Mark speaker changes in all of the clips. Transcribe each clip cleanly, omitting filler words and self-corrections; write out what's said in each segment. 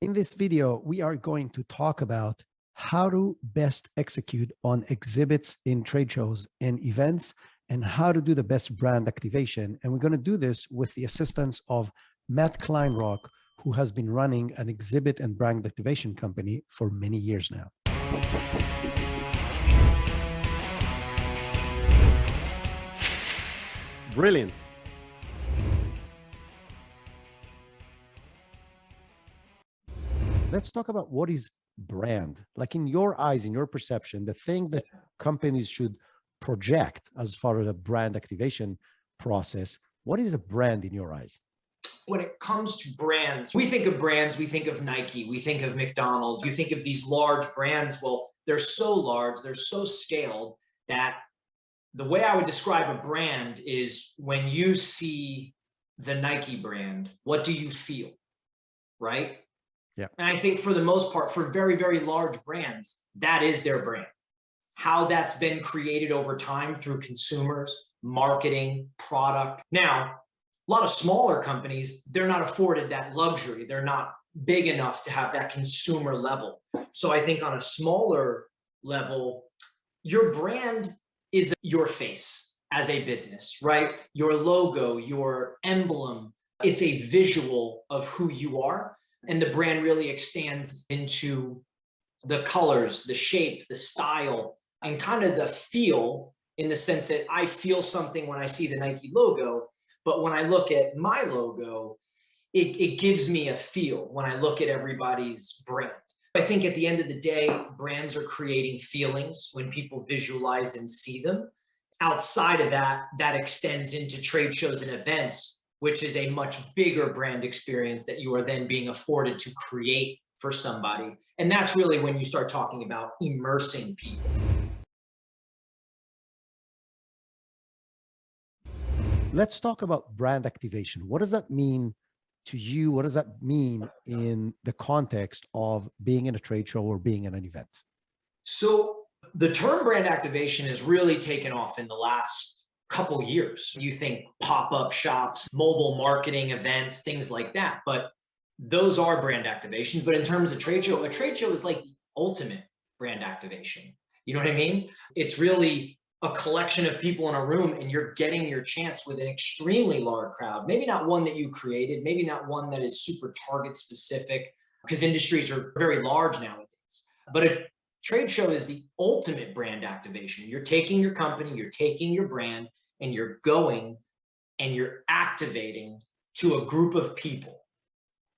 Speaker 1: In this video, we are going to talk about how to best execute on exhibits in trade shows and events and how to do the best brand activation. And we're going to do this with the assistance of Matt Kleinrock, who has been running an exhibit and brand activation company for many years now.
Speaker 2: Brilliant.
Speaker 1: Let's talk about what is brand. Like in your eyes, in your perception, the thing that companies should project as far as a brand activation process, what is a brand in your eyes?
Speaker 3: When it comes to brands, we think of Nike, we think of McDonald's, you think of these large brands. Well, they're so large, they're so scaled that the way I would describe a brand is when you see the Nike brand, what do you feel, right?
Speaker 1: Yeah.
Speaker 3: And I think for the most part, for very, very large brands, that is their brand. How that's been created over time through consumers, marketing, product. Now, a lot of smaller companies, they're not afforded that luxury. They're not big enough to have that consumer level. So I think on a smaller level, your brand is your face as a business, right? Your logo, your emblem, it's a visual of who you are. And the brand really extends into the colors, the shape, the style, and kind of the feel, in the sense that I feel something when I see the Nike logo. But when I look at my logo, it gives me a feel when I look at everybody's brand. I think at the end of the day, brands are creating feelings when people visualize and see them. Outside of that, that extends into trade shows and events, which is a much bigger brand experience that you are then being afforded to create for somebody. And that's really when you start talking about immersing people.
Speaker 1: Let's talk about brand activation. What does that mean to you? What does that mean in the context of being in a trade show or being in an event?
Speaker 3: So the term brand activation has really taken off in the last couple years. You think pop-up shops, mobile marketing events, things like that, but those are brand activations. But in terms of trade show, a trade show is like the ultimate brand activation. You know what I mean? It's really a collection of people in a room and you're getting your chance with an extremely large crowd. Maybe not one that you created, maybe not one that is super target specific, because industries are very large nowadays. But a trade show is the ultimate brand activation. You're taking your company, you're taking your brand, and you're going and you're activating to a group of people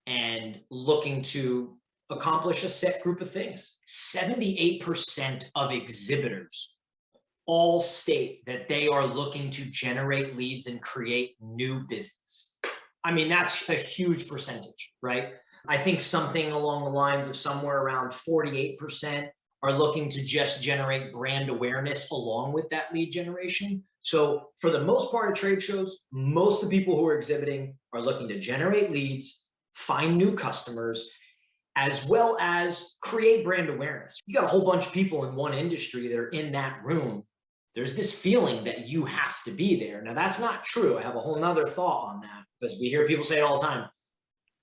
Speaker 3: and looking to accomplish a set group of things. 78% of exhibitors all state that they are looking to generate leads and create new business. I mean, that's a huge percentage, right? I think something along the lines of somewhere around 48% are looking to just generate brand awareness along with that lead generation. So for the most part of trade shows, most of the people who are exhibiting are looking to generate leads, find new customers, as well as create brand awareness. You got a whole bunch of people in one industry that are in that room. There's this feeling that you have to be there. Now that's not true. I have a whole nother thought on that, because we hear people say it all the time.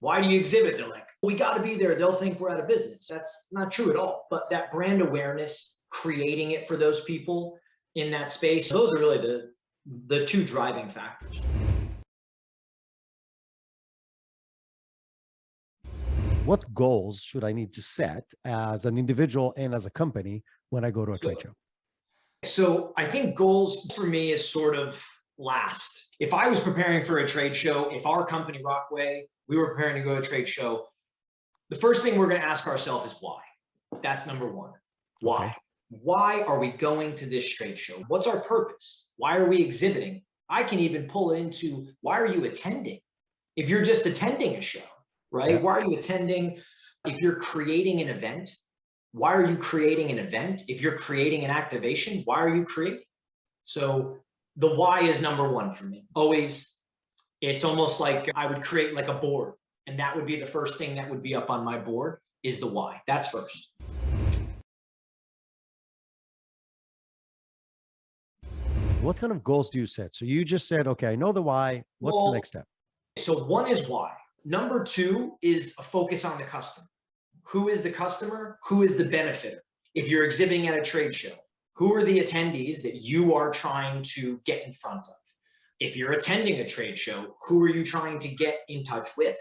Speaker 3: Why do you exhibit? They're like, we got to be there. They'll think we're out of business. That's not true at all. But that brand awareness, creating it for those people in that space, those are really the two driving factors.
Speaker 1: What goals should I need to set as an individual and as a company when I go to a trade show?
Speaker 3: So I think goals for me is sort of last. If I was preparing for a trade show, if our company Rockway, we were preparing to go to a trade show, the first thing we're going to ask ourselves is why. That's number one. Why?
Speaker 1: Okay.
Speaker 3: Why are we going to this trade show? What's our purpose? Why are we exhibiting? I can even pull it into, why are you attending? If you're just attending a show, right?
Speaker 1: Yeah.
Speaker 3: Why are you attending? If you're creating an event, why are you creating an event? If you're creating an activation, why are you creating? So the why is number one for me. Always, it's almost like I would create like a board, and that would be the first thing that would be up on my board is the why. That's first.
Speaker 1: What kind of goals do you set? So you just said, okay, I know the why. What's the next step?
Speaker 3: So one is why. Number two is a focus on the customer. Who is the customer? Who is the benefiter? If you're exhibiting at a trade show, who are the attendees that you are trying to get in front of? If you're attending a trade show, who are you trying to get in touch with?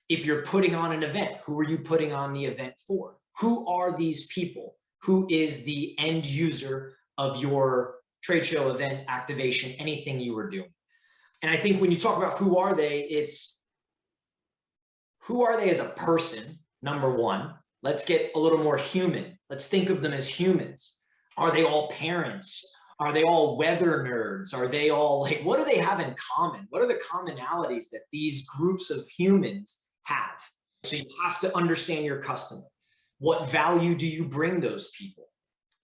Speaker 3: If you're putting on an event, who are you putting on the event for? Who are these people? Who is the end user of your trade show, event, activation, anything you were doing? And I think when you talk about who are they, it's who are they as a person, number one. Let's get a little more human. Let's think of them as humans. Are they all parents? Are they all weather nerds? Are they all like, what do they have in common? What are the commonalities that these groups of humans have? So you have to understand your customer. What value do you bring those people?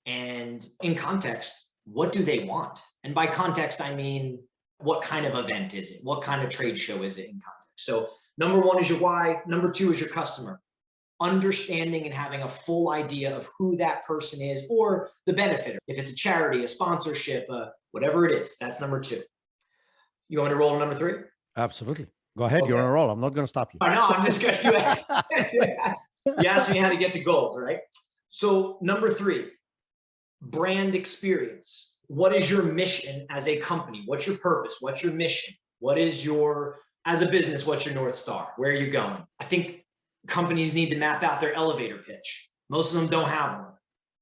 Speaker 3: And in context, what do they want? And by context, I mean, what kind of event is it? What kind of trade show is it in context? So number one is your why. Number two is your customer. Understanding and having a full idea of who that person is or the benefit. If it's a charity, a sponsorship, whatever it is, that's number two. You want me to roll to number three?
Speaker 1: Absolutely. Go ahead. Okay. You're on a roll. I'm not going to stop you.
Speaker 3: Oh, no, I'm just going to. You asked me how to get the goals, right? So number three, brand experience. What is your mission as a company? What's your purpose? What's your mission? What is your, as a business, what's your North Star? Where are you going? I think companies need to map out their elevator pitch. Most of them don't have one.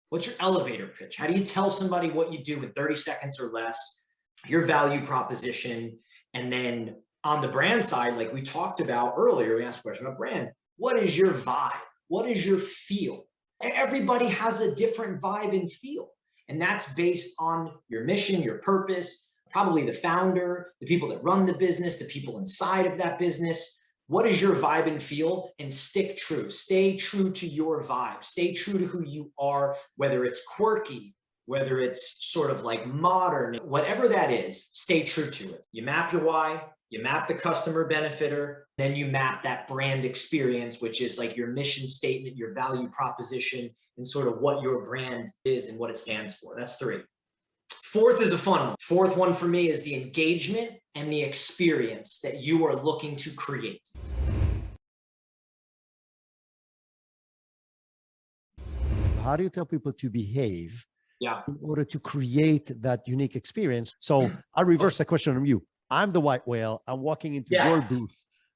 Speaker 3: What's your elevator pitch? How do you tell somebody what you do in 30 seconds or less? Your value proposition. And then on the brand side, like we talked about earlier, we asked a question about brand. What is your vibe? What is your feel? Everybody has a different vibe and feel. And that's based on your mission, your purpose, probably the founder, the people that run the business, the people inside of that business. What is your vibe and feel? And stick true. Stay true to your vibe. Stay true to who you are, whether it's quirky, whether it's sort of like modern, whatever that is, stay true to it. You map your why, you map the customer benefiter, then you map that brand experience, which is like your mission statement, your value proposition, and sort of what your brand is and what it stands for. That's three. Fourth is a fun one. Fourth one for me is the engagement and the experience that you are looking to create.
Speaker 1: How do you tell people to behave
Speaker 3: in
Speaker 1: order to create that unique experience? So I'll reverse the question from you. I'm the white whale. I'm walking into your booth.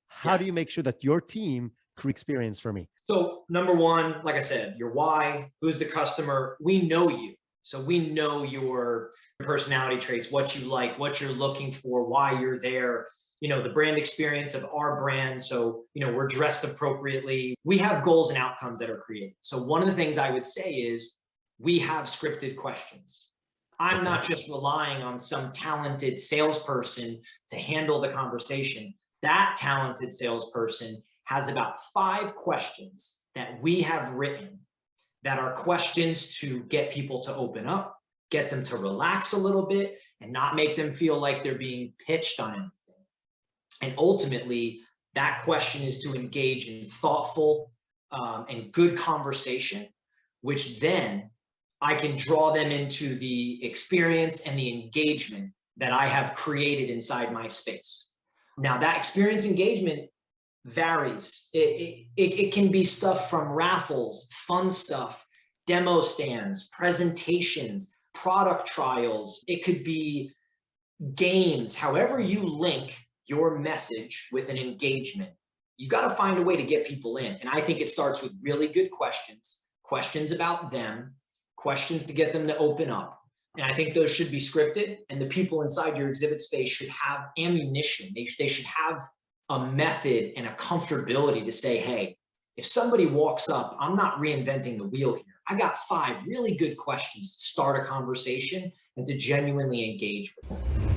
Speaker 1: How do you make sure that your team creates experience for me?
Speaker 3: So number one, like I said, your why, who's the customer? We know you. So we know your personality traits, what you like, what you're looking for, why you're there, you know, the brand experience of our brand. So, you know, we're dressed appropriately. We have goals and outcomes that are created. So one of the things I would say is we have scripted questions. I'm not just relying on some talented salesperson to handle the conversation. That talented salesperson has about 5 questions that we have written that are questions to get people to open up, get them to relax a little bit and not make them feel like they're being pitched on anything. And ultimately, that question is to engage in thoughtful and good conversation, which then I can draw them into the experience and the engagement that I have created inside my space. Now, that experience engagement varies. It can be stuff from raffles, fun stuff, demo stands, presentations, product trials. It could be games. However you link your message with an engagement, you got to find a way to get people in. And I think it starts with really good questions, questions about them, questions to get them to open up. And I think those should be scripted, and the people inside your exhibit space should have ammunition. They should have a method and a comfortability to say, hey, if somebody walks up, I'm not reinventing the wheel here. I got 5 really good questions to start a conversation and to genuinely engage with them.